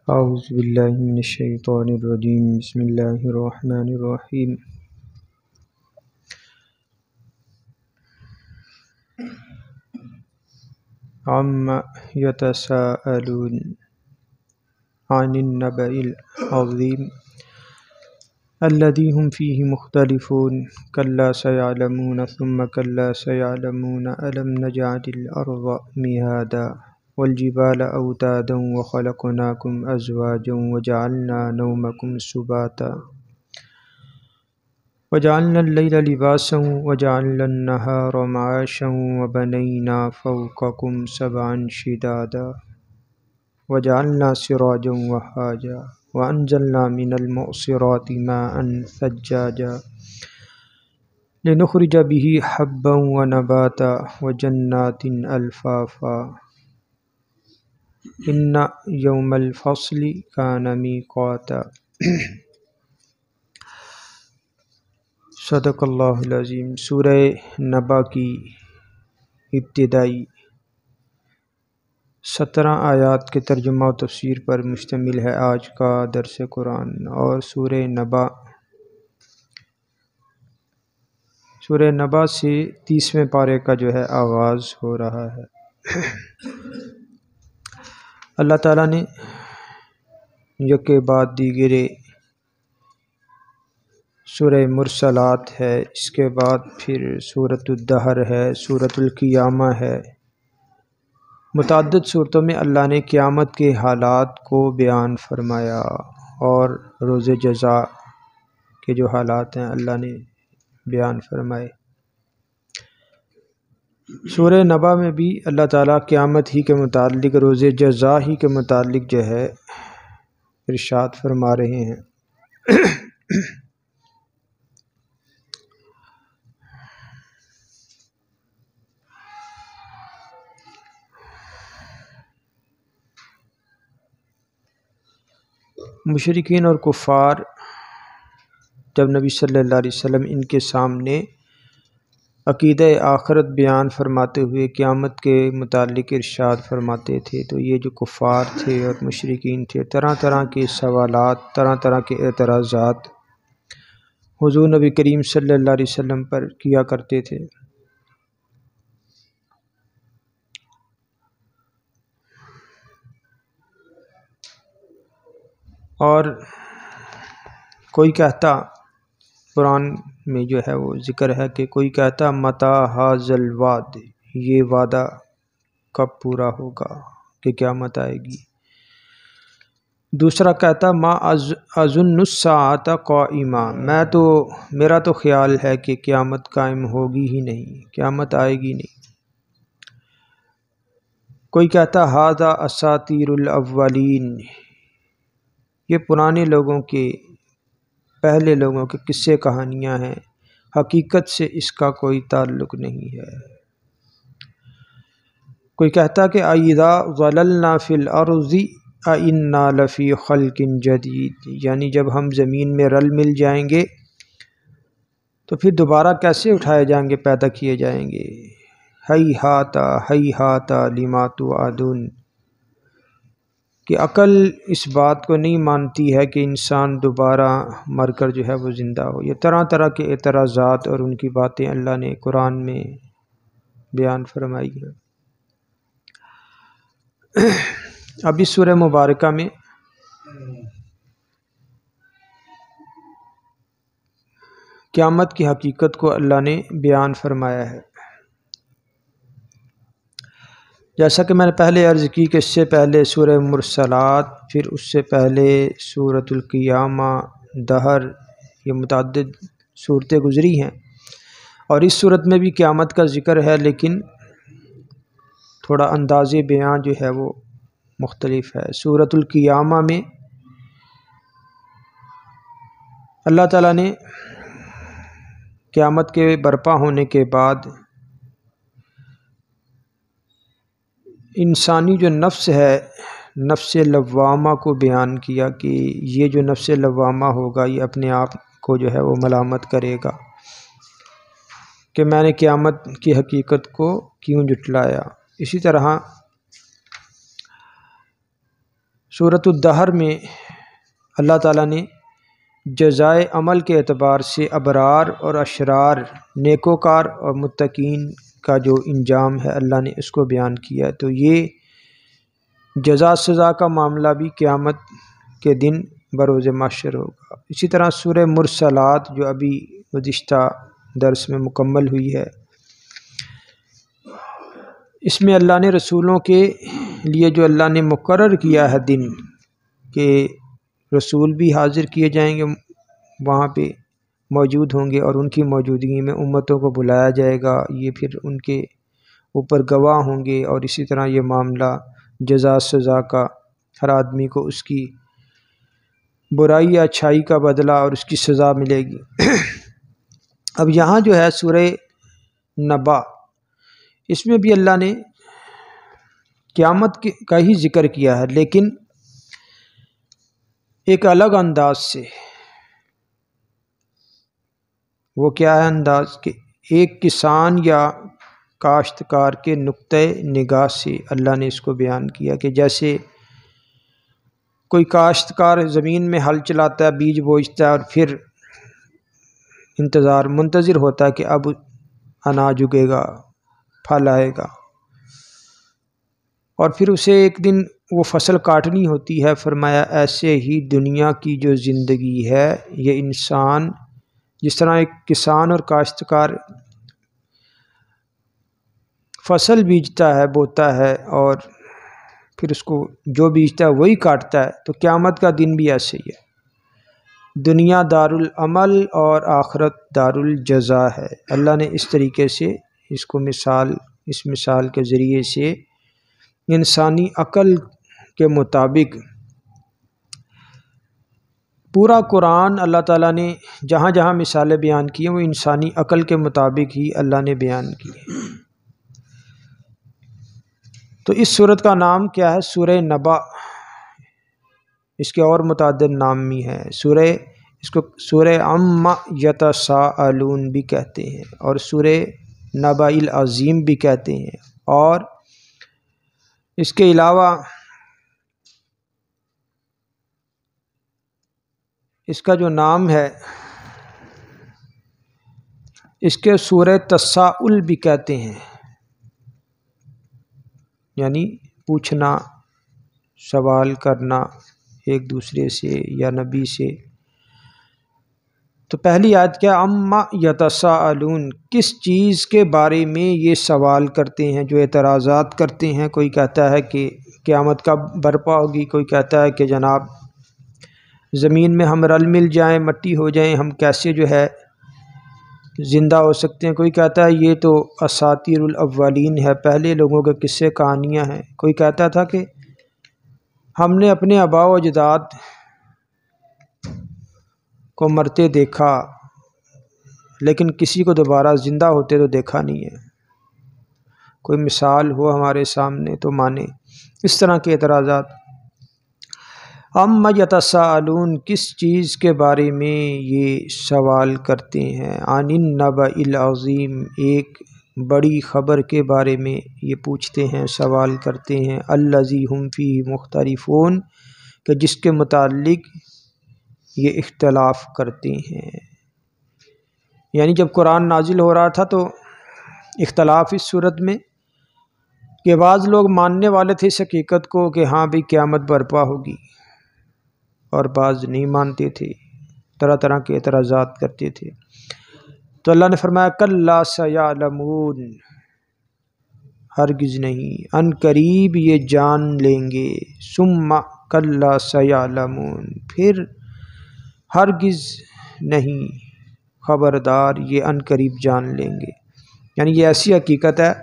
اعوذ باللہ من الشیطان الرجیم بسم اللہ الرحمن الرحیم عم یتساءلون عن النبأ العظیم الذی هم فیہ مختلفون کلا سیعلمون ثم کلا سیعلمون الم نجعل الارض مہادا والجبال أوتادا وخلقناكم أزواجا وجعلنا نومكم سباتا وجعلنا الليل لباسا وجعلنا النهار معاشا وبنينا فوقكم سبعا شدادا وجعلنا سراجا وهاجا وأنزلنا من المعصرات ماء ثجاجا لنخرج به حبا ونباتا وجنات ألفافا ان یوم الفصل کان میقاتا۔ صدق اللہ العظیم۔ سورہ نبا کی ابتدائی 17 آیات کے ترجمہ و تفسیر پر مشتمل ہے آج کا درس قرآن، اور سورہ نبا سے 30ویں پارے کا جو ہے آغاز ہو رہا ہے۔ اللہ تعالیٰ نے یکے بعد دیگرے سورہ مرسلات ہے، اس کے بعد پھر سورۃ الدہر ہے، سورۃ القیامہ ہے۔ متعدد صورتوں میں اللہ نے قیامت کے حالات کو بیان فرمایا اور روز جزا کے جو حالات ہیں اللہ نے بیان فرمائے۔ سورہ نبا میں بھی اللہ تعالیٰ قیامت ہی کے متعلق، روز جزا ہی کے متعلق جو ہے ارشاد فرما رہے ہیں۔ مشرکین اور کفار جب نبی صلی اللہ علیہ وسلم ان کے سامنے عقیدہ آخرت بیان فرماتے ہوئے قیامت کے متعلق ارشاد فرماتے تھے، تو یہ جو کفار تھے اور مشرکین تھے، طرح طرح کے سوالات، طرح طرح کے اعتراضات حضور نبی کریم صلی اللہ علیہ وسلم پر کیا کرتے تھے۔ اور کوئی کہتا، قرآن میں جو ہے وہ ذکر ہے کہ کوئی کہتا متی ھذا الوعد، یہ وعدہ کب پورا ہوگا کہ قیامت آئے گی۔ دوسرا کہتا ما اظن الساعۃ قائمہ، میرا تو خیال ہے کہ قیامت قائم ہوگی ہی نہیں، قیامت آئے گی نہیں۔ کوئی کہتا ھذا اساطیر الاولین، یہ پرانے لوگوں کے، پہلے لوگوں کے قصے کہانیاں ہیں، حقیقت سے اس کا کوئی تعلق نہیں ہے۔ کوئی کہتا کہ اذا ضللنا فی الارض انا لفی خلق جدید، یعنی جب ہم زمین میں رل مل جائیں گے تو پھر دوبارہ کیسے اٹھائے جائیں گے، پیدا کیے جائیں گے۔ ہیہات لما توعدون، کہ عقل اس بات کو نہیں مانتی ہے کہ انسان دوبارہ مر کر جو ہے وہ زندہ ہو۔ یہ طرح طرح کے اعتراضات اور ان کی باتیں اللہ نے قرآن میں بیان فرمائی ہیں۔ اب اس سورہ مبارکہ میں قیامت کی حقیقت کو اللہ نے بیان فرمایا ہے۔ جیسا کہ میں نے پہلے عرض کی کہ اس سے پہلے سورہ مرسلات، پھر اس سے پہلے سورۃ القیامہ، دہر، یہ متعدد صورتیں گزری ہیں، اور اس صورت میں بھی قیامت کا ذکر ہے، لیکن تھوڑا انداز بیان جو ہے وہ مختلف ہے۔ سورۃ القیامہ میں اللہ تعالیٰ نے قیامت کے برپا ہونے کے بعد انسانی جو نفس ہے، نفس لوامہ کو بیان کیا کہ یہ جو نفس لوامہ ہوگا یہ اپنے آپ کو جو ہے وہ ملامت کرے گا کہ میں نے قیامت کی حقیقت کو کیوں جھٹلایا۔ اسی طرح سورۃ الدہر میں اللہ تعالیٰ نے جزائے عمل کے اعتبار سے ابرار اور اشرار، نیکوکار اور متقین کا جو انجام ہے اللہ نے اس کو بیان کیا. تو یہ جزا سزا کا معاملہ بھی قیامت کے دن بروز محشر ہوگا. اسی طرح سورہ مرسلات جو ابھی گزشتہ درس میں مکمل ہوئی ہے، اس میں اللہ نے رسولوں کے لیے جو اللہ نے مقرر کیا ہے دن کہ رسول بھی حاضر کیے جائیں گے، وہاں پہ موجود ہوں گے اور ان کی موجودگی میں امتوں کو بلایا جائے گا، یہ پھر ان کے اوپر گواہ ہوں گے، اور اسی طرح یہ معاملہ جزا سزا کا، ہر آدمی کو اس کی برائی یا اچھائی کا بدلہ اور اس کی سزا ملے گی. اب یہاں جو ہے سورہ نبا، اس میں بھی اللہ نے قیامت کا ہی ذکر کیا ہے، لیکن ایک الگ انداز سے. وہ کیا ہے انداز؟ کہ ایک کسان یا کاشتکار کے نقطۂ نگاہ سے اللہ نے اس کو بیان کیا کہ جیسے کوئی کاشتکار زمین میں ہل چلاتا ہے، بیج بوجھتا ہے اور پھر منتظر ہوتا ہے کہ اب اناج اگے گا، پھل آئے گا، اور پھر اسے ایک دن وہ فصل کاٹنی ہوتی ہے. فرمایا ایسے ہی دنیا کی جو زندگی ہے، یہ انسان جس طرح ایک کسان اور کاشتکار فصل بیجتا ہے، بوتا ہے، اور پھر اس کو جو بیجتا ہے وہی کاٹتا ہے، تو قیامت کا دن بھی ایسے ہی ہے. دنیا دار العمل اور آخرت دار الجزا ہے. اللہ نے اس طریقے سے اس کو اس مثال کے ذریعے سے انسانی عقل کے مطابق پورا قرآن اللہ تعالیٰ نے جہاں جہاں مثالیں بیان کی ہیں وہ انسانی عقل کے مطابق ہی اللہ نے بیان کی. تو اس صورت کا نام کیا ہے؟ سورہ نبا. اس کے اور متعدد نام بھی ہیں. اس کو سورہ عما یتساءلون بھی کہتے ہیں، اور سورہ نبا العظیم بھی کہتے ہیں، اور اس کے علاوہ اس کا جو نام ہے اس کے سورہ تساؤل بھی کہتے ہیں، یعنی پوچھنا، سوال کرنا ایک دوسرے سے یا نبی سے. تو پہلی آیت کیا؟ عما یتساءلون، کس چیز کے بارے میں یہ سوال کرتے ہیں، جو اعتراضات کرتے ہیں. کوئی کہتا ہے کہ قیامت کب برپا ہوگی، کوئی کہتا ہے کہ جناب زمین میں ہم رل مل جائیں، مٹی ہو جائیں، ہم کیسے جو ہے زندہ ہو سکتے ہیں. کوئی کہتا ہے یہ تو اساطیر الاولین ہے، پہلے لوگوں کے قصے کہانیاں ہیں. کوئی کہتا تھا کہ ہم نے اپنے آباء و اجداد کو مرتے دیکھا لیکن کسی کو دوبارہ زندہ ہوتے تو دیکھا نہیں ہے. کوئی مثال ہو ہمارے سامنے تو مانے. اس طرح کے اعتراضات. عما یتساءلون، کس چیز کے بارے میں یہ سوال کرتے ہیں. عن النبأ العظیم، ایک بڑی خبر کے بارے میں یہ پوچھتے ہیں، سوال کرتے ہیں. الذی ھم فیہ مختلفون، کہ جس کے متعلق یہ اختلاف کرتے ہیں. یعنی جب قرآن نازل ہو رہا تھا تو اختلاف اس صورت میں کہ بعض لوگ ماننے والے تھے اس حقیقت کو کہ ہاں بھی قیامت برپا ہوگی، اور بعض نہیں مانتے تھے، طرح طرح کے اعتراضات کرتے تھے. تو اللہ نے فرمایا کلا سیعلمون، ہرگز نہیں، ان قریب یہ جان لیں گے. ثم کلا سیعلمون، پھر ہرگز نہیں، خبردار، یہ ان قریب جان لیں گے. یعنی یہ ایسی حقیقت ہے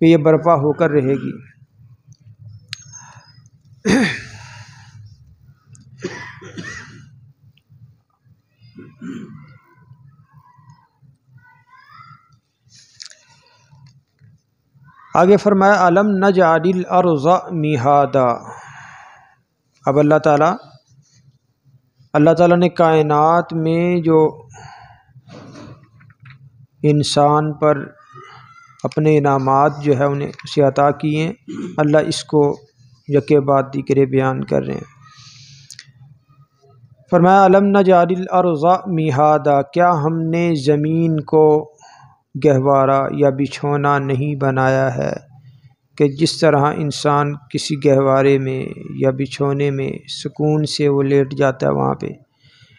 کہ یہ برپا ہو کر رہے گی. آگے فرمایا الم نجعل الارض مہادا. اب اللہ تعالیٰ نے کائنات میں جو انسان پر اپنے انعامات جو ہے انہیں اسے عطا کیے ہیں، اللہ اس کو یکے بعد دیگرے بیان کر رہے ہیں۔ فرمایا الم نجعل الارض مہادا، کیا ہم نے زمین کو گہوارہ یا بچھونا نہیں بنایا ہے، کہ جس طرح انسان کسی گہوارے میں یا بچھونے میں سکون سے وہ لیٹ جاتا ہے وہاں پہ،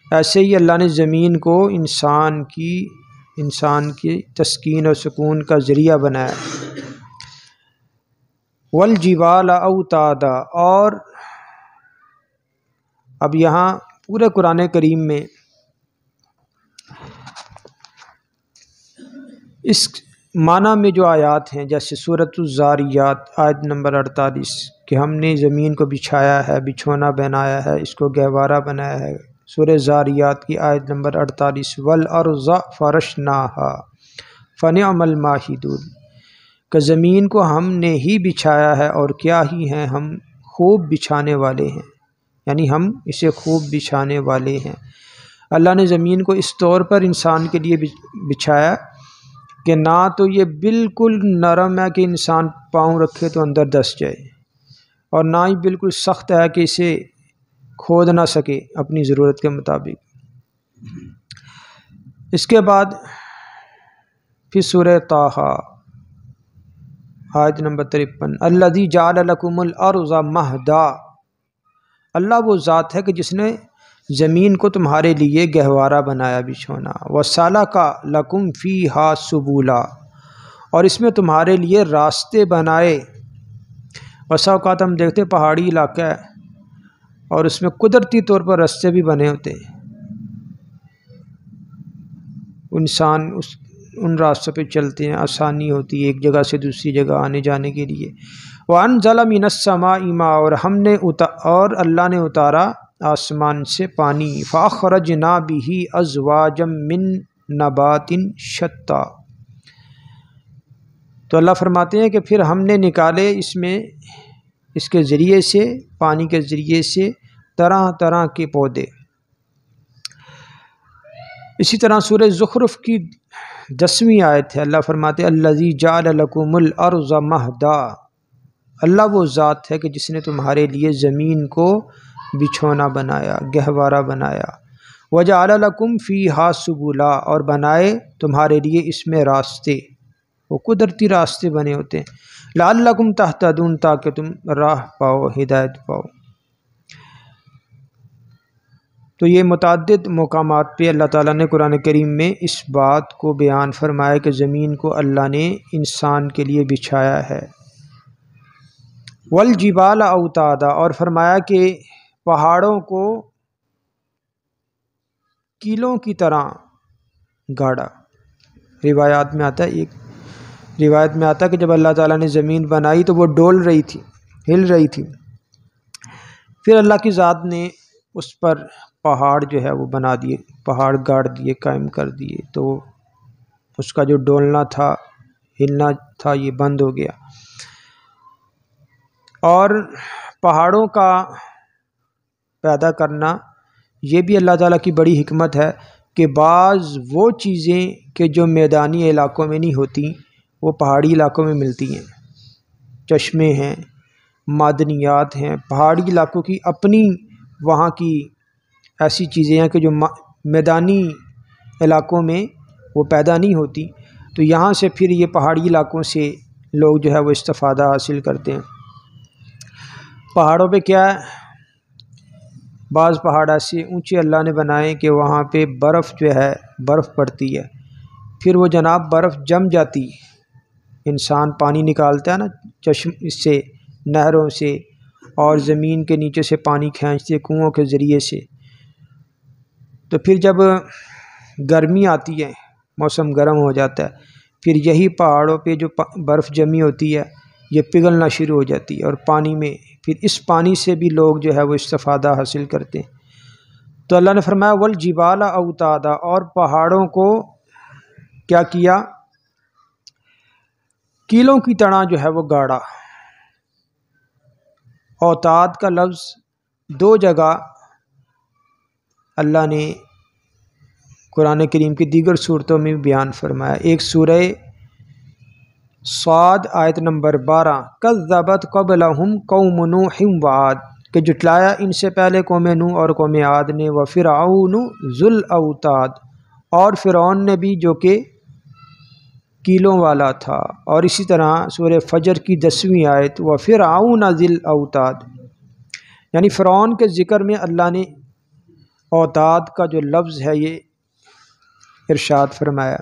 ایسے ہی اللہ نے زمین کو انسان کی تسکین اور سکون کا ذریعہ بنایا۔ والجبال اوتادا، اور اب یہاں پورے قرآن کریم میں اس معنی میں جو آیات ہیں، جیسے سورۃ الزاریات آیت نمبر 48 کہ ہم نے زمین کو بچھایا ہے، بچھونا بنایا ہے، اس کو گہوارہ بنایا ہے۔ سورہ زاریات کی آیت نمبر 48 والارض فرشناہا فنعم الماہدون، کہ زمین کو ہم نے ہی بچھایا ہے اور کیا ہی ہیں ہم خوب بچھانے والے ہیں، یعنی ہم اسے خوب بچھانے والے ہیں۔ اللہ نے زمین کو اس طور پر انسان کے لیے بچھایا کہ نہ تو یہ بالکل نرم ہے کہ انسان پاؤں رکھے تو اندر دس جائے، اور نہ ہی بالکل سخت ہے کہ اسے کھود نہ سکے اپنی ضرورت کے مطابق۔ اس کے بعد پھر سورہ طٰہٰ آیت نمبر 53 الذی جعل لکم الارض مہدا، اللہ وہ ذات ہے کہ جس نے زمین کو تمہارے لیے گہوارہ بنایا، بچھونا۔ وَسَلَكَ لَكُمْ فِيهَا سُبُلًا، اور اس میں تمہارے لیے راستے بنائے۔ بسا اوقات ہم دیکھتے پہاڑی علاقہ ہے اور اس میں قدرتی طور پر راستے بھی بنے ہوتے ہیں، انسان ان راستوں پہ چلتے ہیں، آسانی ہوتی ہے ایک جگہ سے دوسری جگہ آنے جانے کے لیے۔ وَأَنزَلَ مِنَ السَّمَاءِ مَاءً، اور اللہ نے اتارا آسمان سے پانی۔ فَأَخْرَجْنَا بِهِ أَزْوَاجًا مِّن نَبَاتٍ شَتَّىٰ، تو اللہ فرماتے ہیں کہ پھر ہم نے نکالے اس کے ذریعے سے، پانی کے ذریعے سے طرح طرح کے پودے۔ اسی طرح سورہ زخرف کی 10ویں آیت ہے، اللہ فرماتے ہیں الذی جعل لکم الارض مہدا، اللہ وہ ذات ہے کہ جس نے تمہارے لیے زمین کو بچھونا بنایا، گہوارہ بنایا۔ وجعل لکم فیہا سبلا، اور بنائے تمہارے لیے اس میں راستے، وہ قدرتی راستے بنے ہوتے ہیں۔ لعلکم تہتدون، تاکہ تم راہ پاؤ، ہدایت پاؤ۔ تو یہ متعدد مقامات پہ اللہ تعالیٰ نے قرآن کریم میں اس بات کو بیان فرمایا کہ زمین کو اللہ نے انسان کے لیے بچھایا ہے۔ والجبال اوتادا، اور فرمایا کہ پہاڑوں کو کیلوں کی طرح گاڑا۔ روایات میں آتا ہے، ایک روایت میں آتا ہے کہ جب اللہ تعالیٰ نے زمین بنائی تو وہ ڈول رہی تھی، ہل رہی تھی، پھر اللہ کی ذات نے اس پر پہاڑ جو ہے وہ بنا دیے، پہاڑ گاڑ دیے، قائم کر دیے، تو اس کا جو ڈولنا تھا، ہلنا تھا، یہ بند ہو گیا۔ اور پہاڑوں کا پیدا کرنا یہ بھی اللہ تعالیٰ کی بڑی حکمت ہے کہ بعض وہ چیزیں کہ جو میدانی علاقوں میں نہیں ہوتی وہ پہاڑی علاقوں میں ملتی ہیں۔ چشمے ہیں، معدنیات ہیں، پہاڑی علاقوں کی اپنی وہاں کی ایسی چیزیں ہیں کہ جو میدانی علاقوں میں وہ پیدا نہیں ہوتی، تو یہاں سے پھر یہ پہاڑی علاقوں سے لوگ جو ہے وہ استفادہ حاصل کرتے ہیں۔ پہاڑوں پہ کیا ہے، بعض پہاڑ ایسے اونچے اللہ نے بنائے کہ وہاں پہ برف جو ہے، برف پڑتی ہے، پھر وہ جناب برف جم جاتی، انسان پانی نکالتا ہے نا چشم اس سے، نہروں سے، اور زمین کے نیچے سے پانی کھینچتے کنوؤں کے ذریعے سے، تو پھر جب گرمی آتی ہے، موسم گرم ہو جاتا ہے، پھر یہی پہاڑوں پہ جو برف جمی ہوتی ہے یہ پگھلنا شروع ہو جاتی ہے، اور پانی میں پھر اس پانی سے بھی لوگ جو ہے وہ استفادہ حاصل کرتے ہیں۔ تو اللہ نے فرمایا والجبال اوتادا، اور پہاڑوں کو کیا کیا، کیلوں کی طرح جو ہے وہ گاڑا۔ اوتاد کا لفظ دو جگہ اللہ نے قرآن کریم کی دیگر صورتوں میں بیان فرمایا، ایک سورہ صاد آیت نمبر 12، کذبت قبلہم قوم نوح وعاد، کہ جٹلایا ان سے پہلے قوم نوح اور قوم عاد نے، وفرعون ذو الاوتاد، اور فرعون نے بھی جو کہ کیلوں والا تھا۔ اور اسی طرح سورہ فجر کی 10ویں آیت، وفرعون ذی الاوتاد، یعنی فرعون کے ذکر میں اللہ نے اوتاد کا جو لفظ ہے یہ ارشاد فرمایا۔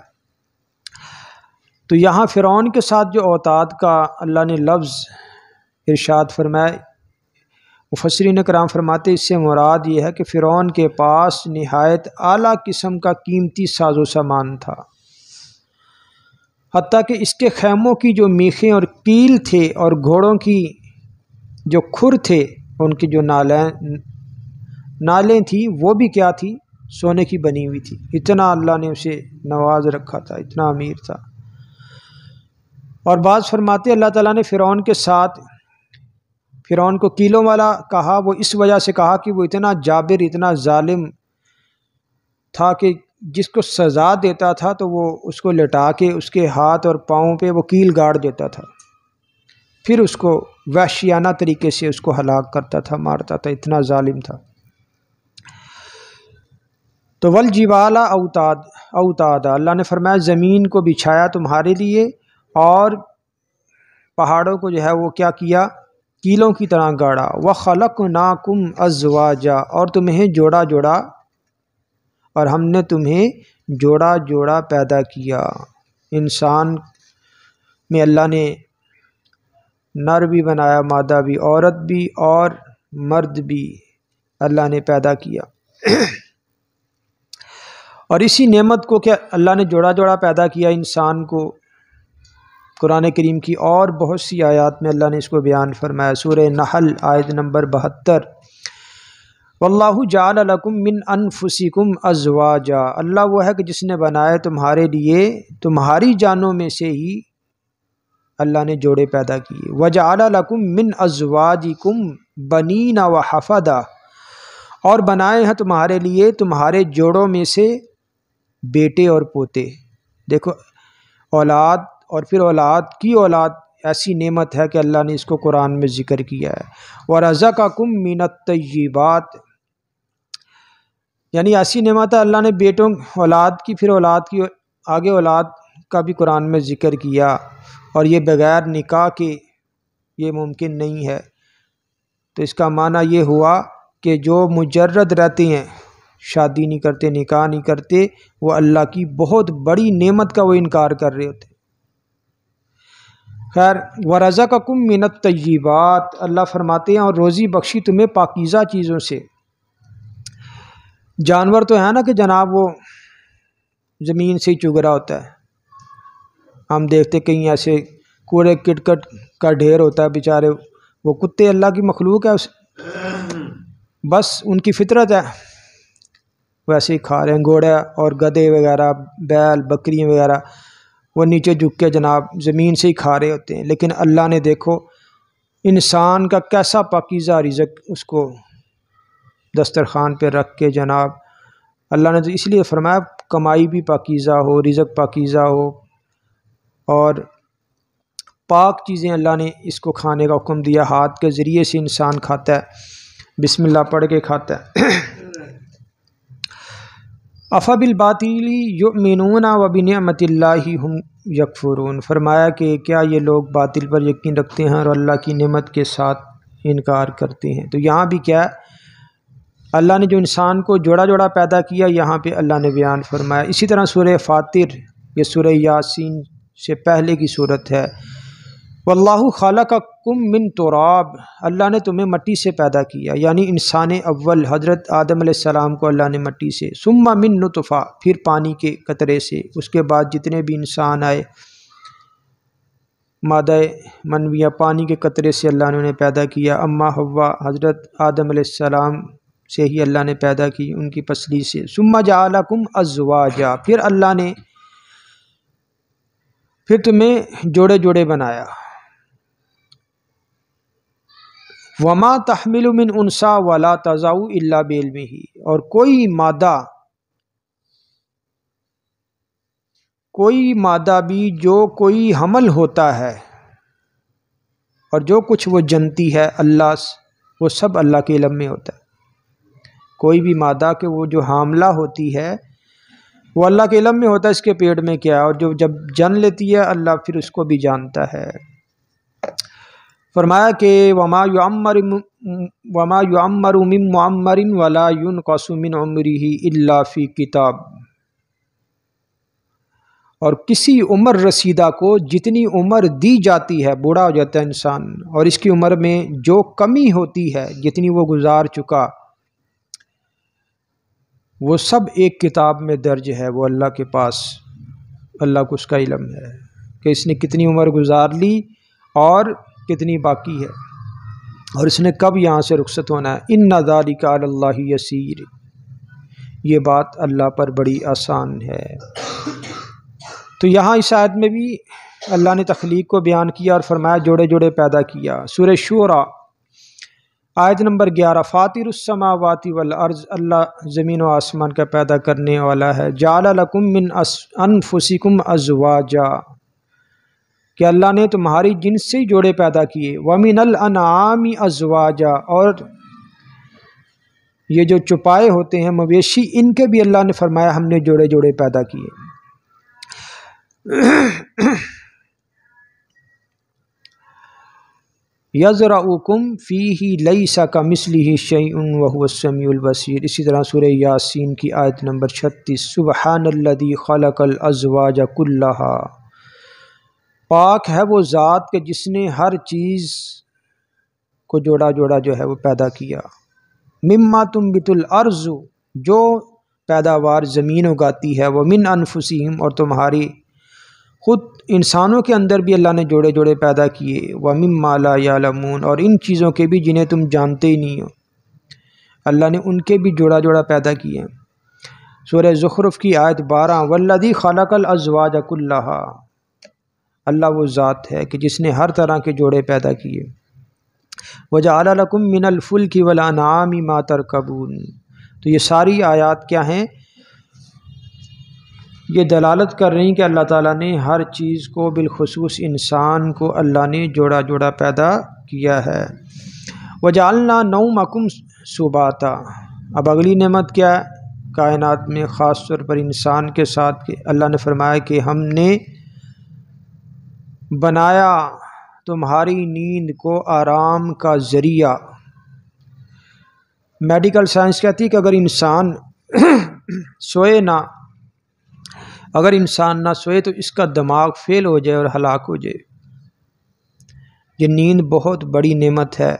تو یہاں فرعون کے ساتھ جو اوتاد کا اللہ نے لفظ ارشاد فرمایا، مفسرین کرام فرماتے اس سے مراد یہ ہے کہ فرعون کے پاس نہایت اعلیٰ قسم کا قیمتی ساز و سامان تھا، حتیٰ کہ اس کے خیموں کی جو میخیں اور کیل تھے اور گھوڑوں کی جو کھر تھے، ان کی جو نالیں تھیں وہ بھی کیا تھی؟ سونے کی بنی ہوئی تھی۔ اتنا اللہ نے اسے نواز رکھا تھا، اتنا امیر تھا۔ اور بعض فرماتے اللہ تعالیٰ نے فرعون کے ساتھ فرعون کو کیلوں والا کہا، وہ اس وجہ سے کہا کہ وہ اتنا جابر، اتنا ظالم تھا کہ جس کو سزا دیتا تھا تو وہ اس کو لٹا کے اس کے ہاتھ اور پاؤں پہ وہ کیل گاڑ دیتا تھا، پھر اس کو وحشیانہ طریقے سے اس کو ہلاک کرتا تھا، مارتا تھا، اتنا ظالم تھا۔ تو والجبال اوتاد، اللہ نے فرمایا زمین کو بچھایا تمہارے لیے، اور پہاڑوں کو جو ہے وہ کیا کیا؟ کیلوں کی طرح گاڑا۔ وخلقناکم ازواجا، اور تمہیں جوڑا جوڑا، اور ہم نے تمہیں جوڑا جوڑا پیدا کیا۔ انسان میں اللہ نے نر بھی بنایا، مادہ بھی، عورت بھی اور مرد بھی اللہ نے پیدا کیا۔ اور اسی نعمت کو کہ اللہ نے جوڑا جوڑا پیدا کیا انسان کو، قرآن کریم کی اور بہت سی آیات میں اللہ نے اس کو بیان فرمایا۔ سورہ نحل آیت نمبر 72، واللہ جعل لکم من انفسکم ازواجا، اللہ وہ ہے کہ جس نے بنائے تمہارے لیے تمہاری جانوں میں سے ہی اللہ نے جوڑے پیدا کیے۔ وجعل لکم من ازواجکم بنین وحفدا، اور بنائے ہیں تمہارے لیے تمہارے جوڑوں میں سے بیٹے اور پوتے۔ دیکھو، اولاد اور پھر اولاد کی اولاد ایسی نعمت ہے کہ اللہ نے اس کو قرآن میں ذکر کیا ہے۔ وَرَزَقَكُم مِّنَ الطَّيِّبَاتِ، یعنی ایسی نعمت ہے اللہ نے بیٹوں اولاد کی، پھر اولاد کی آگے اولاد کا بھی قرآن میں ذکر کیا، اور یہ بغیر نکاح کے یہ ممکن نہیں ہے۔ تو اس کا معنی یہ ہوا کہ جو مجرد رہتے ہیں، شادی نہیں کرتے، نکاح نہیں کرتے، وہ اللہ کی بہت بڑی نعمت کا وہ انکار کر رہے ہوتے۔ خیر، وَرَزَقَكُم مِّنَ الطَّيِّبَاتِ، اللہ فرماتے ہیں اور روزی بخشی تمہیں پاکیزہ چیزوں سے۔ جانور تو ہے نا کہ جناب وہ زمین سے ہی چگ رہا ہوتا ہے، ہم دیکھتے کہیں ایسے کوڑے کرکٹ کا ڈھیر ہوتا ہے، بیچارے وہ کتے اللہ کی مخلوق ہے، بس ان کی فطرت ہے، ویسے ہی کھا رہے ہیں۔ گھوڑے اور گدھے وغیرہ، بیل بکریاں وغیرہ وہ نیچے جھک کے جناب زمین سے ہی کھا رہے ہوتے ہیں، لیکن اللہ نے دیکھو انسان کا کیسا پاکیزہ رزق اس کو دسترخوان پہ رکھ کے جناب اللہ نے تو اس لیے فرمایا کمائی بھی پاکیزہ ہو، رزق پاکیزہ ہو، اور پاک چیزیں اللہ نے اس کو کھانے کا حکم دیا۔ ہاتھ کے ذریعے سے انسان کھاتا ہے، بسم اللہ پڑھ کے کھاتا ہے۔ افبالباطل یؤمنون وبنعمت اللہ ہم یکفرون، فرمایا کہ کیا یہ لوگ باطل پر یقین رکھتے ہیں اور اللہ کی نعمت کے ساتھ انکار کرتے ہیں۔ تو یہاں بھی کیا ہے، اللہ نے جو انسان کو جوڑا جوڑا پیدا کیا یہاں پہ اللہ نے بیان فرمایا۔ اسی طرح سورہ فاطر، یہ سورہ یاسین سے پہلے کی صورت ہے، واللہ خلقکم من تراب، اللہ نے تمہیں مٹی سے پیدا کیا، یعنی انسان اول حضرت آدم علیہ السلام کو اللہ نے مٹی سے، ثم من نطفہ، پھر پانی کے قطرے سے، اس کے بعد جتنے بھی انسان آئے مادہ منویہ پانی کے قطرے سے اللہ نے انہیں پیدا کیا۔ اما حوا حضرت آدم علیہ السلام سے ہی اللہ نے پیدا کی، ان کی پسلی سے۔ ثم جعلکم ازواجا، پھر اللہ نے تمہیں جوڑے جوڑے بنایا۔ وما تحمل من انثى ولا تضع الا بعلمه، اور کوئی کوئی مادہ بھی جو کوئی حمل ہوتا ہے اور جو کچھ وہ جنتی ہے اللہ وہ سب اللہ کے علم میں ہوتا ہے۔ کوئی بھی مادہ کہ وہ جو حاملہ ہوتی ہے وہ اللہ کے علم میں ہوتا ہے اس کے پیٹ میں کیا ہے، اور جو جب جن لیتی ہے اللہ پھر اس کو بھی جانتا ہے۔ فرمایا کہ وما یعمر من معمر ولا ينقص من عمره الا فی کتاب، اور کسی عمر رسیدہ کو جتنی عمر دی جاتی ہے، بوڑھا ہو جاتا ہے انسان، اور اس کی عمر میں جو کمی ہوتی ہے جتنی وہ گزار چکا، وہ سب ایک کتاب میں درج ہے، وہ اللہ کے پاس، اللہ کو اس کا علم ہے کہ اس نے کتنی عمر گزار لی اور کتنی باقی ہے، اور اس نے کب یہاں سے رخصت ہونا ہے۔ ان ذالک علی اللہ یسیر، یہ بات اللہ پر بڑی آسان ہے۔ تو یہاں اس آیت میں بھی اللہ نے تخلیق کو بیان کیا اور فرمایا جوڑے جوڑے پیدا کیا۔ سورہ شورى آیت نمبر 11، فاطر السماوات والارض، اللہ زمین و آسمان کا پیدا کرنے والا ہے۔ جعل لکم من انفسکم ازواجا، کہ اللہ نے تمہاری جنس سے جوڑے پیدا کیے۔ ومن الانعام ازواجا، اور یہ جو چپائے ہوتے ہیں مویشی ان کے بھی اللہ نے فرمایا ہم نے جوڑے جوڑے پیدا کیے۔ یزرعکم فیہ لیس کمثلہ شیء وہو السمیع البصیر، اسی طرح سورہ یاسین کی آیت نمبر 36، سبحان الذی خلق الازواج کلہا، پاک ہے وہ ذات کہ جس نے ہر چیز کو جوڑا جوڑا جو ہے وہ پیدا کیا۔ مما تنبت الارض، جو پیداوار زمین اگاتی ہے، ومن انفسہم، اور تمہاری خود انسانوں کے اندر بھی اللہ نے جوڑے جوڑے پیدا کیے۔ وَمِمَّا لَا يَعْلَمُونَ، اور ان چیزوں کے بھی جنہیں تم جانتے ہی نہیں ہو، اللہ نے ان کے بھی جوڑا جوڑا پیدا کیے۔ سورہ زخرف کی آیت 12، وَالَّذِي خَلَقَ الْأَزْوَاجَ كُلَّهَا، اللہ وہ ذات ہے کہ جس نے ہر طرح کے جوڑے پیدا کیے۔ وَجَعَلَ لَكُم مِّنَ الْفُلْكِ وَالْأَنْعَامِ مَا تَرْكَبُونَ، تو یہ ساری آیات کیا ہیں؟ یہ دلالت کر رہی ہیں کہ اللہ تعالیٰ نے ہر چیز کو، بالخصوص انسان کو اللہ نے جوڑا جوڑا پیدا کیا ہے۔ وَجَعَلْنَا نَوْمَكُمْ سُبَاتًا، اب اگلی نعمت کیا ہے کائنات میں، خاص طور پر انسان کے ساتھ، کہ اللہ نے فرمایا کہ ہم نے بنایا تمہاری نیند کو آرام کا ذریعہ۔ میڈیکل سائنس کہتی ہے کہ اگر انسان سوئے نہ، اگر انسان نہ سوئے تو اس کا دماغ فیل ہو جائے اور ہلاک ہو جائے۔ یہ نیند بہت بڑی نعمت ہے۔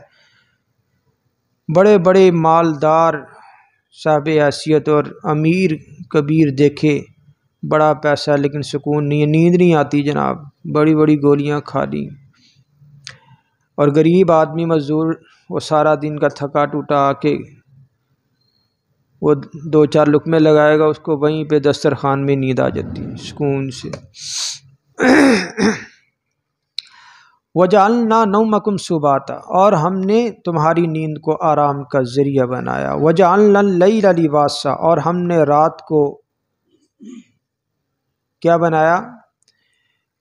بڑے بڑے مالدار صاحب حیثیت اور امیر کبیر دیکھے، بڑا پیسہ لیکن سکون نہیں ہے، نیند نہیں آتی جناب، بڑی بڑی گولیاں کھا لی۔ اور غریب آدمی مزدور وہ سارا دن کا تھکا ٹوٹا آ کے وہ 2-4 لقمے لگائے گا، اس کو وہیں پہ دسترخوان میں نیند آ جاتی ہے سکون سے۔ وَجَعَلْنَا نَوْمَكُمْ سُبَاتًا، اور ہم نے تمہاری نیند کو آرام کا ذریعہ بنایا۔ وَجَعَلْنَا اللَّيْلَ لِبَاسًا، اور ہم نے رات کو کیا بنایا؟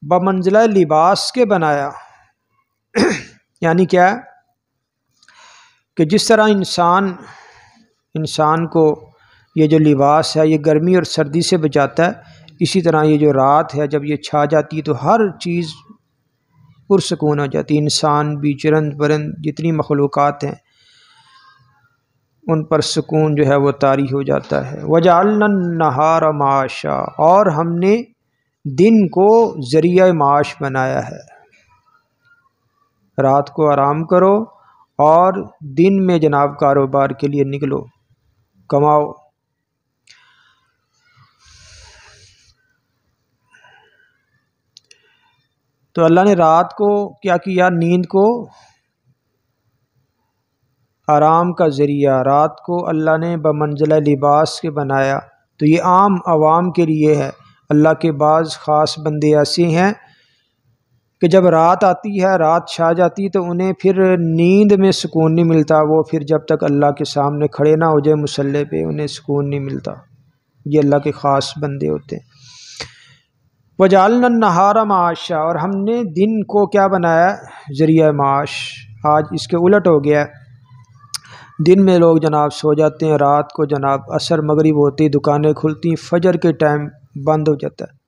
بمنزلہ لباس کے بنایا۔ یعنی کیا کہ جس طرح انسان کو یہ جو لباس ہے یہ گرمی اور سردی سے بچاتا ہے، اسی طرح یہ جو رات ہے جب یہ چھا جاتی ہے تو ہر چیز پرسکون ہو جاتی ہے، انسان بھی، چرند پرند جتنی مخلوقات ہیں ان پر سکون جو ہے وہ طاری ہو جاتا ہے۔ وَجَعَلْنَا النَّهَارَ مَعَاشًا، اور ہم نے دن کو ذریعہ معاش بنایا ہے۔ رات کو آرام کرو اور دن میں جناب کاروبار کے لیے نکلو، کماؤ۔ تو اللہ نے رات کو کیا کیا؟ نیند کو آرام کا ذریعہ، رات کو اللہ نے بمنزلہ لباس کے بنایا۔ تو یہ عام عوام کے لیے ہے۔ اللہ کے بعض خاص بندے ایسے ہیں کہ جب رات آتی ہے، رات چھا جاتی تو انہیں پھر نیند میں سکون نہیں ملتا، وہ پھر جب تک اللہ کے سامنے کھڑے نہ ہو جائے مصلی پہ انہیں سکون نہیں ملتا۔ یہ اللہ کے خاص بندے ہوتے ہیں۔ وجعلنا النہار معاشا، اور ہم نے دن کو کیا بنایا؟ ذریعہ معاش۔ آج اس کے الٹ ہو گیا ہے، دن میں لوگ جناب سو جاتے ہیں، رات کو جناب عصر مغرب ہوتی دکانیں کھلتی، فجر کے ٹائم بند ہو جاتا ہے۔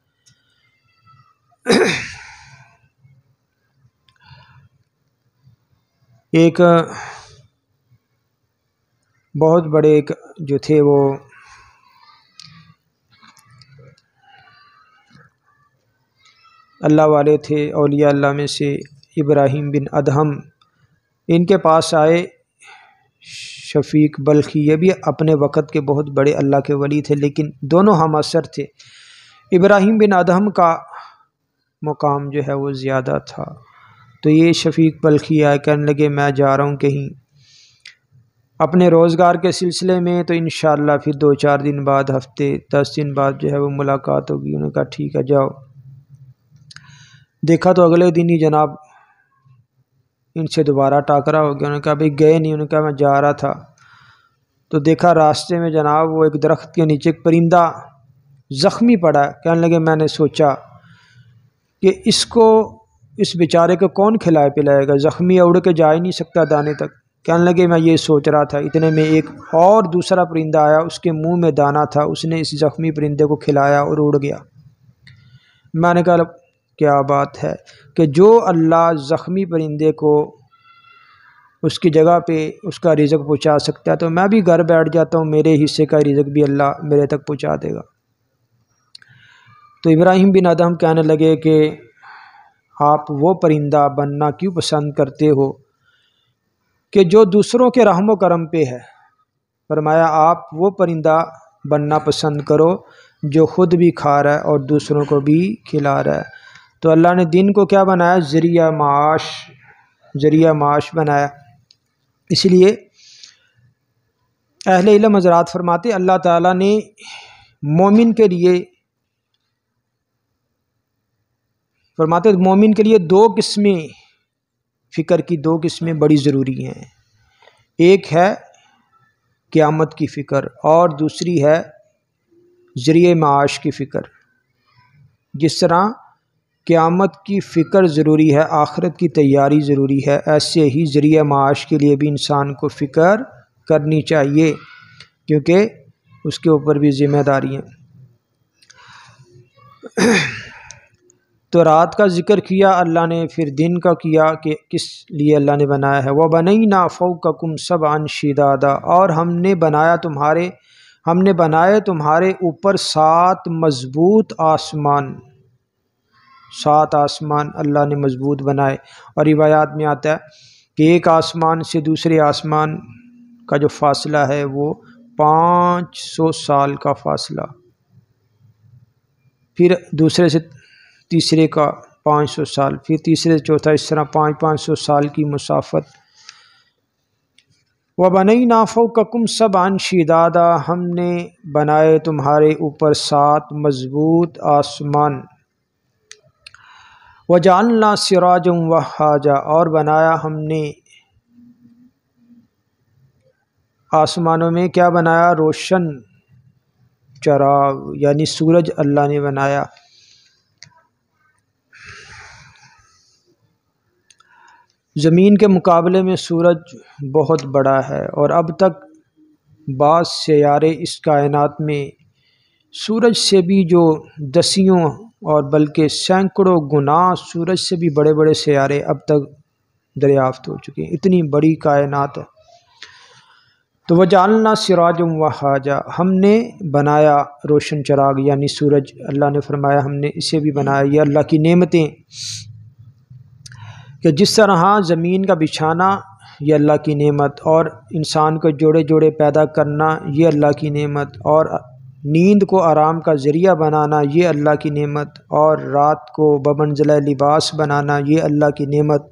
ایک بہت بڑے جو تھے وہ اللہ والے تھے، اولیاء اللہ میں سے ابراہیم بن ادہم، ان کے پاس آئے شفیق بلخی، یہ بھی اپنے وقت کے بہت بڑے اللہ کے ولی تھے، لیکن دونوں ہم عصر تھے۔ ابراہیم بن ادہم کا مقام جو ہے وہ زیادہ تھا، تو یہ شفیق بلخی آئے، کہنے لگے میں جا رہا ہوں کہیں اپنے روزگار کے سلسلے میں، تو انشاءاللہ پھر 2-4 دن بعد، ہفتے 10 دن بعد جو ہے وہ ملاقات ہوگی۔ انہوں نے کہا ٹھیک ہے جاؤ۔ دیکھا تو اگلے دن ہی جناب ان سے دوبارہ ٹاکرا ہو گیا۔ انہوں نے کہا بھئی گئے نہیں؟ انہوں نے کہا میں جا رہا تھا، تو دیکھا راستے میں جناب وہ ایک درخت کے نیچے ایک پرندہ زخمی پڑا ہے۔ کہنے لگے میں نے سوچا کہ اس بیچارے کو کون کھلائے پلائے گا، زخمی اڑ کے جا ہی نہیں سکتا دانے تک۔ کہنے لگے میں یہ سوچ رہا تھا، اتنے میں ایک اور دوسرا پرندہ آیا، اس کے منہ میں دانہ تھا، اس نے اس زخمی پرندے کو کھلایا اور اڑ گیا۔ میں نے کہا کیا بات ہے کہ جو اللہ زخمی پرندے کو اس کی جگہ پہ اس کا رزق پہنچا سکتا ہے، تو میں بھی گھر بیٹھ جاتا ہوں، میرے حصے کا رزق بھی اللہ میرے تک پہنچا دے گا۔ تو ابراہیم بن ادہم کہنے لگے کہ آپ وہ پرندہ بننا کیوں پسند کرتے ہو کہ جو دوسروں کے رحم و کرم پہ ہے؟ فرمایا آپ وہ پرندہ بننا پسند کرو جو خود بھی کھا رہا ہے اور دوسروں کو بھی کھلا رہا ہے۔ تو اللہ نے دن کو کیا بنایا؟ ذریعہ معاش بنایا۔ اس لیے اہل علم حضرات فرماتے اللہ تعالیٰ نے مومن کے لیے دو قسمیں فکر کی، دو قسمیں بڑی ضروری ہیں۔ ایک ہے قیامت کی فکر اور دوسری ہے ذریعہ معاش کی فکر۔ جس طرح قیامت کی فکر ضروری ہے، آخرت کی تیاری ضروری ہے، ایسے ہی ذریعہ معاش کے لیے بھی انسان کو فکر کرنی چاہیے، کیونکہ اس کے اوپر بھی ذمہ داری ہیں۔ تو رات کا ذکر کیا اللہ نے، پھر دن کا کیا کہ کس لیے اللہ نے بنایا ہے۔ وَبَنَيْنَا فَوْقَكُمْ سَبْعًا شِدَادًا، اور ہم نے بنائے تمہارے اوپر 7 مضبوط آسمان، 7 آسمان اللہ نے مضبوط بنائے۔ اور روایات میں آتا ہے کہ ایک آسمان سے دوسرے آسمان کا جو فاصلہ ہے وہ 500 سال کا فاصلہ، پھر دوسرے سے تیسرے کا 500 سال، پھر تیسرے سے چوتھا، اس طرح 500 سال کی مسافت۔ وَبَنَيْنَا فَوْقَكُمْ سَبْعًا شِدَادًا، ہم نے بنائے تمہارے اوپر 7 مضبوط آسمان۔ وَجَعَلْنَا سِرَاجًا وَهَّاجًا، اور بنایا ہم نے آسمانوں میں کیا بنایا؟ روشن چراغ، یعنی سورج اللہ نے بنایا۔ زمین کے مقابلے میں سورج بہت بڑا ہے، اور اب تک بعض سیارے اس کائنات میں سورج سے بھی جو دسیوں اور بلکہ سینکڑوں گنا سورج سے بھی بڑے بڑے سیارے اب تک دریافت ہو چکے ہیں، اتنی بڑی کائنات ہے۔ تو وَجَعَلْنَا سِرَاجًا وَهَّاجًا، ہم نے بنایا روشن چراغ یعنی سورج، اللہ نے فرمایا ہم نے اسے بھی بنایا۔ یہ اللہ کی نعمتیں کہ جس طرح زمین کا بچھانا یہ اللہ کی نعمت، اور انسان کو جوڑے جوڑے پیدا کرنا یہ اللہ کی نعمت، اور نیند کو آرام کا ذریعہ بنانا یہ اللہ کی نعمت، اور رات کو بمنزلہ لباس بنانا یہ اللہ کی نعمت،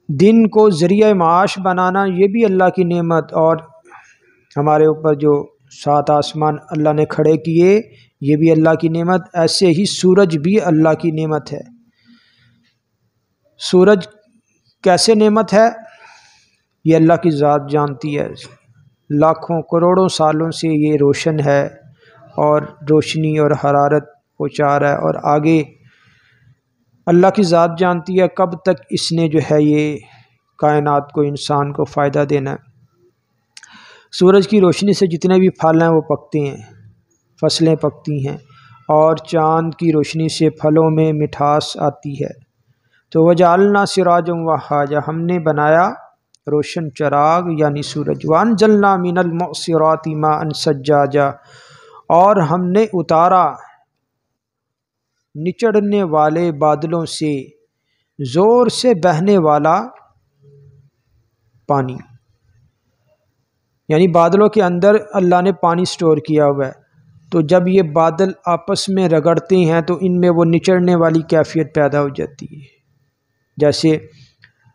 دن کو ذریعہ معاش بنانا یہ بھی اللہ کی نعمت، اور ہمارے اوپر جو 7 آسمان اللہ نے کھڑے کیے یہ بھی اللہ کی نعمت۔ ایسے ہی سورج بھی اللہ کی نعمت ہے۔ سورج کیسے نعمت ہے یہ اللہ کی ذات جانتی ہے، لاکھوں کروڑوں سالوں سے یہ روشن ہے، اور روشنی اور حرارت پہنچا رہا ہے، اور آگے اللہ کی ذات جانتی ہے کب تک اس نے جو ہے یہ کائنات کو، انسان کو فائدہ دینا ہے۔ سورج کی روشنی سے جتنے بھی پھل ہیں وہ پکتے ہیں، فصلیں پکتی ہیں، اور چاند کی روشنی سے پھلوں میں مٹھاس آتی ہے۔ تو وجعلنا سراجا وہاجا، ہم نے بنایا روشن چراغ یعنی سورج۔ وانزلنا من المعصرات ماء ثجاجا، اور ہم نے اتارا نچڑنے والے بادلوں سے زور سے بہنے والا پانی، یعنی بادلوں کے اندر اللہ نے پانی سٹور کیا ہوا ہے، تو جب یہ بادل آپس میں رگڑتے ہیں تو ان میں وہ نچڑنے والی کیفیت پیدا ہو جاتی ہے۔ جیسے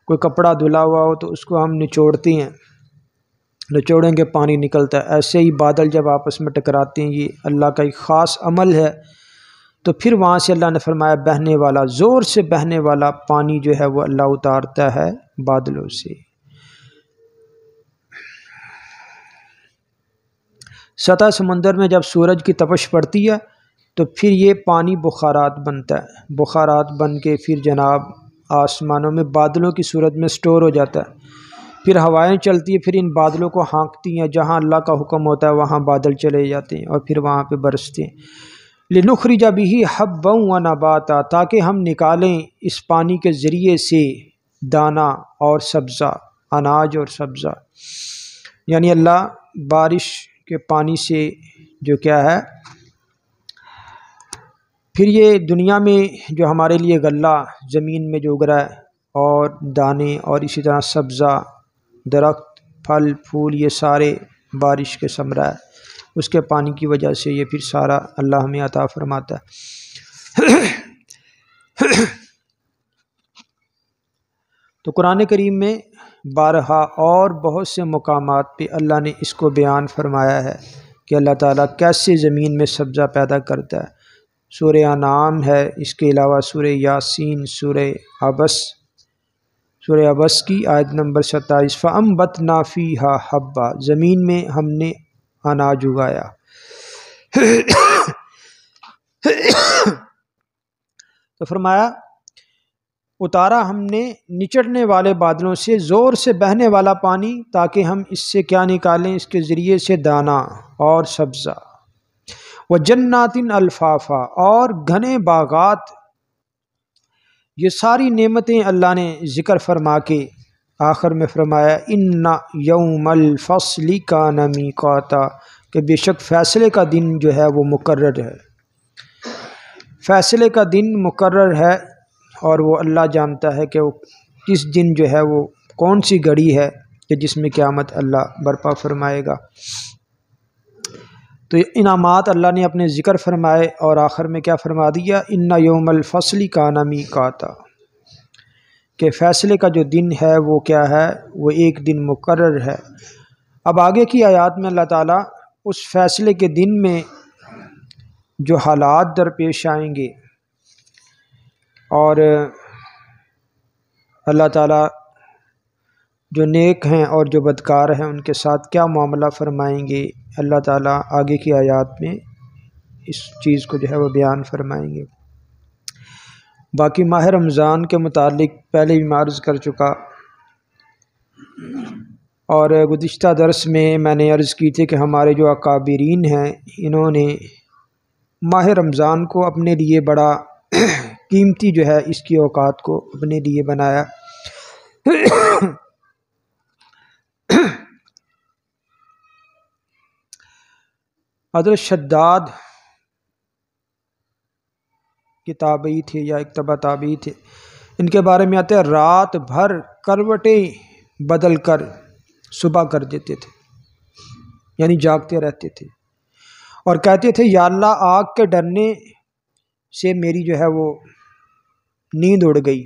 کوئی کپڑا دھلا ہوا ہو تو اس کو ہم نچوڑتے ہیں، نچوڑیں گے پانی نکلتا ہے، ایسے ہی بادل جب آپس میں ٹکراتے ہیں، یہ اللہ کا ایک خاص عمل ہے۔ تو پھر وہاں سے اللہ نے فرمایا بہنے والا، زور سے بہنے والا پانی جو ہے وہ اللہ اتارتا ہے بادلوں سے۔ سطح سمندر میں جب سورج کی تپش پڑتی ہے تو پھر یہ پانی بخارات بنتا ہے، بخارات بن کے پھر جناب آسمانوں میں بادلوں کی صورت میں سٹور ہو جاتا ہے، پھر ہوائیں چلتی ہیں، پھر ان بادلوں کو ہانکتی ہیں، جہاں اللہ کا حکم ہوتا ہے وہاں بادل چلے جاتے ہیں اور پھر وہاں پہ برستے ہیں۔ لنخرج به حبا ونباتا، تاکہ ہم نکالیں اس پانی کے ذریعے سے دانہ اور سبزہ، اناج اور سبزہ، یعنی اللہ بارش کے پانی سے جو کیا ہے، پھر یہ دنیا میں جو ہمارے لیے غلہ زمین میں جو اگ رہا ہے اور دانے اور اسی طرح سبزہ، درخت، پھل پھول، یہ سارے بارش کے ثمرہ ہے، اس کے پانی کی وجہ سے یہ پھر سارا اللہ ہمیں عطا فرماتا ہے۔ تو قرآن کریم میں بارہا اور بہت سے مقامات پہ اللہ نے اس کو بیان فرمایا ہے کہ اللہ تعالیٰ کیسے زمین میں سبزہ پیدا کرتا ہے۔ سورہ انعام ہے، اس کے علاوہ سورہ یاسین، سورہ عبس کی آیت نمبر 27، فَأَنبَتْنَا فِيهَا حَبًّا، زمین میں ہم نے اناج اگایا۔ تو فرمایا اتارا ہم نے نچڑنے والے بادلوں سے زور سے بہنے والا پانی، تاکہ ہم اس سے کیا نکالیں، اس کے ذریعے سے دانہ اور سبزہ۔ وَجَنَّاتٍ الْفَافًا، اور گھنے باغات۔ یہ ساری نعمتیں اللہ نے ذکر فرما کے آخر میں فرمایا اِنَّ یوم الفصل کان میقاتا، کہ بے شک فیصلے کا دن جو ہے وہ مقرر ہے، فیصلے کا دن مقرر ہے، اور وہ اللہ جانتا ہے کہ وہ کس دن جو ہے وہ کون سی گھڑی ہے کہ جس میں قیامت اللہ برپا فرمائے گا۔ تو انعامات اللہ نے اپنے ذکر فرمائے اور آخر میں کیا فرما دیا، ان یوم الفصل کان میقاتا، کہ فیصلے کا جو دن ہے وہ کیا ہے، وہ ایک دن مقرر ہے۔ اب آگے کی آیات میں اللہ تعالیٰ اس فیصلے کے دن میں جو حالات درپیش آئیں گے اور اللہ تعالیٰ جو نیک ہیں اور جو بدکار ہیں ان کے ساتھ کیا معاملہ فرمائیں گے، اللہ تعالیٰ آگے کی آیات میں اس چیز کو جو ہے وہ بیان فرمائیں گے۔ باقی ماہ رمضان کے متعلق پہلے بھی میں عرض کر چکا، اور گزشتہ درس میں نے عرض کی تھی کہ ہمارے جو اکابرین ہیں انہوں نے ماہ رمضان کو اپنے لیے بڑا قیمتی جو ہے اس کی اوقات کو اپنے لیے بنایا۔ حضرت شداد کے تابعی تھے یا ایک تبع تابعی تھے، ان کے بارے میں آتے ہیں رات بھر کروٹیں بدل کر صبح کر دیتے تھے، یعنی جاگتے رہتے تھے اور کہتے تھے یا اللہ آگ کے ڈرنے سے میری جو ہے وہ نیند اڑ گئی،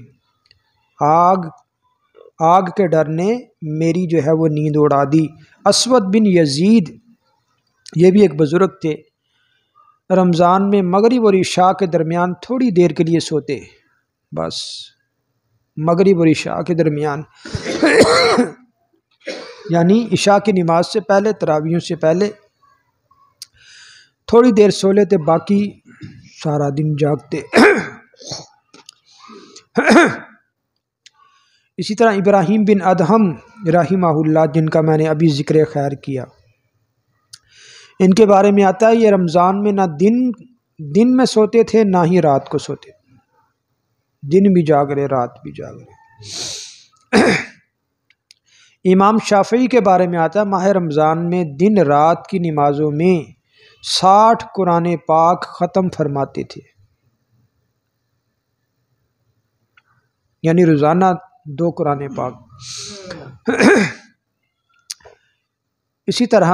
آگ کے ڈر نے میری جو ہے وہ نیند اڑا دی۔ اسود بن یزید یہ بھی ایک بزرگ تھے، رمضان میں مغرب اور عشاء کے درمیان تھوڑی دیر کے لیے سوتے، بس مغرب اور عشاء کے درمیان یعنی عشاء کی نماز سے پہلے، تراویحوں سے پہلے تھوڑی دیر سو لیتے، باقی سارا دن جاگتے۔ اسی طرح ابراہیم بن ادہم رحمہ اللہ، جن کا میں نے ابھی ذکر خیر کیا، ان کے بارے میں آتا ہے یہ رمضان میں نہ دن میں سوتے تھے نہ ہی رات کو سوتے، دن بھی جاگ رہے رات بھی جاگ رہے۔ امام شافعی کے بارے میں آتا ہے ماہ رمضان میں دن رات کی نمازوں میں 60 قرآن پاک ختم فرماتے تھے، یعنی روزانہ 2 قرآن پاک۔ اسی طرح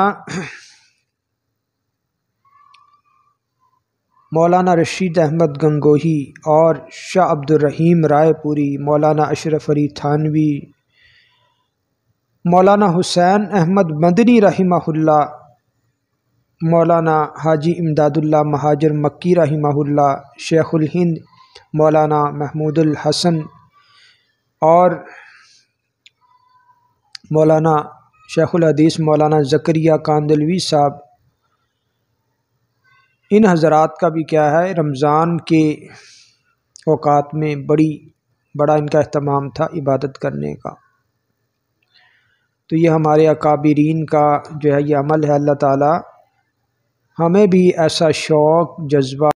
مولانا رشید احمد گنگوہی اور شاہ عبد الرحیم رائے پوری، مولانا اشرف علی تھانوی، مولانا حسین احمد مدنی رحمہ اللہ، مولانا حاجی امداد اللہ مہاجر مکی رحمہ اللہ، شیخ الہند مولانا محمود الحسن اور مولانا شیخ الحدیث مولانا زکریا کاندلوی صاحب، ان حضرات کا بھی کیا ہے رمضان کے اوقات میں بڑا ان کا اہتمام تھا عبادت کرنے کا۔ تو یہ ہمارے اکابرین کا جو ہے یہ عمل ہے۔ اللہ تعالی ہمیں بھی ایسا شوق جذبہ